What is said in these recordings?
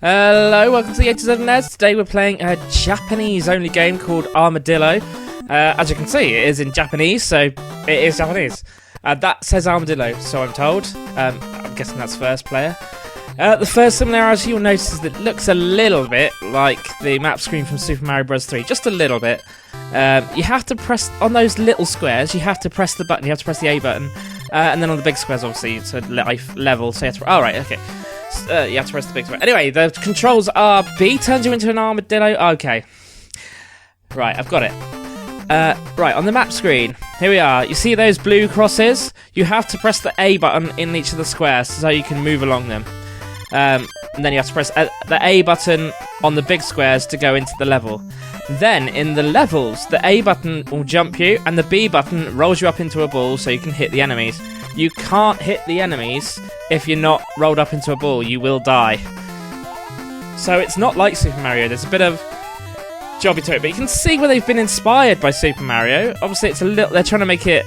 Hello, welcome to the A to Z NES. Today we're playing a Japanese-only game called Armadillo. As you can see, it is in Japanese, so it is Japanese. That says Armadillo, so I'm told. I'm guessing that's first player. The first similarity you'll notice is that it looks a little bit like the map screen from Super Mario Bros. 3, just a little bit. You have to press, on those little squares, you have to press the button, you have to press the A button, and then on the big squares, obviously, it's a life level, so you have to, oh, right, okay. You have to press the big square. Anyway, the controls are B turns you into an armadillo. Okay. Right, I've got it. Right, on the map screen, here we are. You see those blue crosses? You have to press the A button in each of the squares so you can move along them. And then you have to press the A button on the big squares to go into the level. Then, in the levels, the A button will jump you, and the B button rolls you up into a ball so you can hit the enemies. You can't hit the enemies if you're not rolled up into a ball. You will die. So it's not like Super Mario. There's a bit of jobby to it, but you can see where they've been inspired by Super Mario. Obviously, it's a little. They're trying to make it,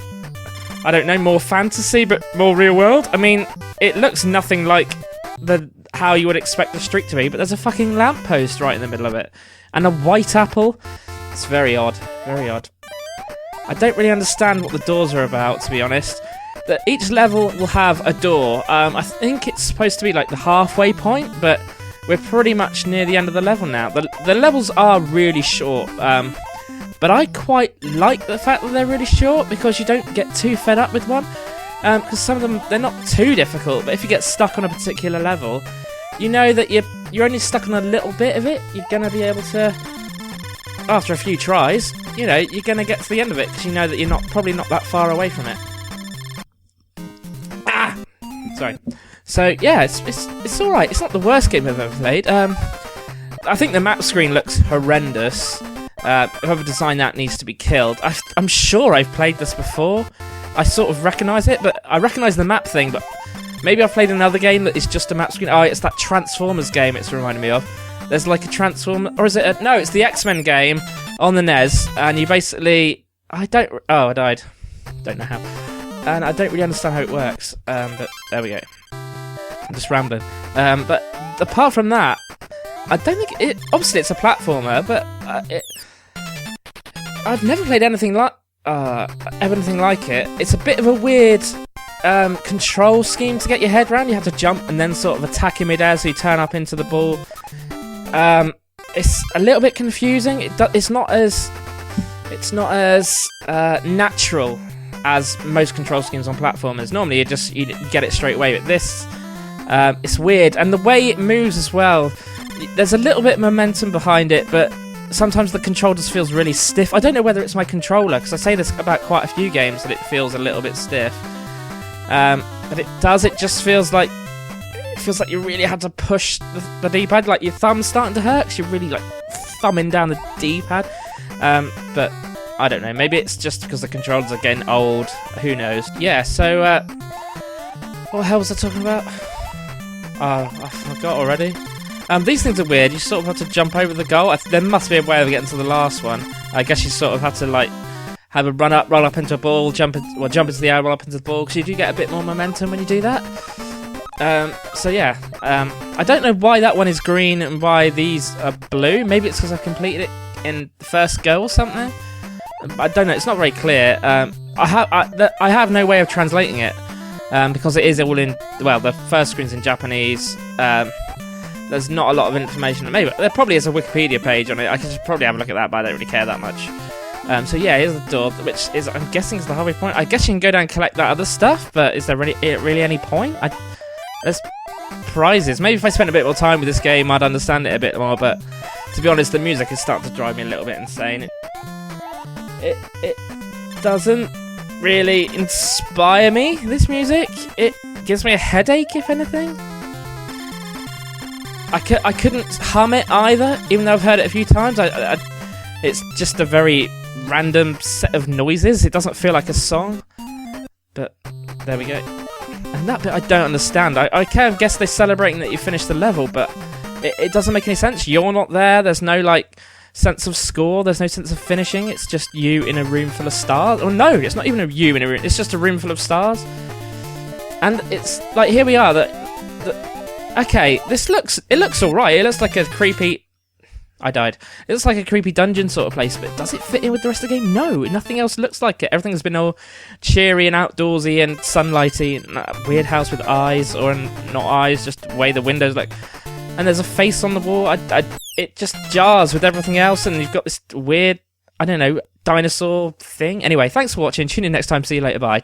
I don't know, more fantasy, but more real world. I mean, it looks nothing like how you would expect the street to be, but there's a fucking lamppost right in the middle of it, and a white apple. It's very odd. Very odd. I don't really understand what the doors are about, to be honest. That each level will have a door. I think it's supposed to be like the halfway point, but we're pretty much near the end of the level now. The levels are really short, but I quite like the fact that they're really short because you don't get too fed up with one. Because some of them, they're not too difficult, but if you get stuck on a particular level, you know that you're only stuck on a little bit of it. You're going to be able to, after a few tries, you know, you're going to get to the end of it because you know that you're probably not that far away from it. Sorry. So yeah, it's all right. It's not the worst game I've ever played. I think the map screen looks horrendous. Whoever designed that needs to be killed. I'm sure I've played this before. I sort of recognise it, but I recognise the map thing. But maybe I've played another game that is just a map screen. Oh, it's that Transformers game. It's reminding me of. There's like a Transformer, or is it? No, it's the X-Men game on the NES, and you basically. I died. Don't know how. And I don't really understand how it works, but there we go. I'm just rambling. But apart from that, I don't think it. Obviously, it's a platformer, but I've never played anything like it. It's a bit of a weird control scheme to get your head around. You have to jump and then sort of attack in midair, so you turn up into the ball. It's a little bit confusing. It's not as natural as most control schemes on platformers. Normally you get it straight away, but this it's weird, and the way it moves as well, there's a little bit of momentum behind it, but sometimes the control just feels really stiff. I don't know whether it's my controller, because I say this about quite a few games that it feels a little bit stiff, but it just feels like you really had to push the D-pad, like your thumb's starting to hurt because you're really like thumbing down the D-pad, but I don't know, maybe it's just because the controllers are getting old, who knows. Yeah, so, what the hell was I talking about? Oh, I forgot already. These things are weird, you sort of have to jump over the goal. There must be a way of getting to the last one. I guess you sort of have to, like, have a roll up into a ball, jump into the air, roll up into the ball, because you do get a bit more momentum when you do that. So yeah, I don't know why that one is green and why these are blue. Maybe it's because I've completed it in the first go or something. I don't know, it's not very clear. I have no way of translating it, because it is all in, well, the first screen's in Japanese. There's not a lot of information. Maybe there probably is a Wikipedia page on it. I can just probably have a look at that, but I don't really care that much. So yeah, here's the door, which is, I'm guessing, is the halfway point. I guess you can go down and collect that other stuff, but is there really any point? There's prizes. Maybe if I spent a bit more time with this game, I'd understand it a bit more, but to be honest, the music is starting to drive me a little bit insane. It doesn't really inspire me, this music. It gives me a headache, if anything. I couldn't hum it either, even though I've heard it a few times. It's just a very random set of noises. It doesn't feel like a song. But there we go. And that bit I don't understand. I kind of guess they're celebrating that you finished the level, but it doesn't make any sense. You're not there. There's no, like, sense of score. There's no sense of finishing. It's just you in a room full of stars. Or no, it's not even you in a room. It's just a room full of stars. And it's like, here we are. Okay, it looks alright. It looks like a creepy... I died. It looks like a creepy dungeon sort of place, but does it fit in with the rest of the game? No, nothing else looks like it. Everything's been all cheery and outdoorsy and sunlighty, and a weird house with eyes, or not eyes, just the way the windows look. And there's a face on the wall. It just jars with everything else, and you've got this weird, I don't know, dinosaur thing. Anyway, thanks for watching. Tune in next time. See you later. Bye.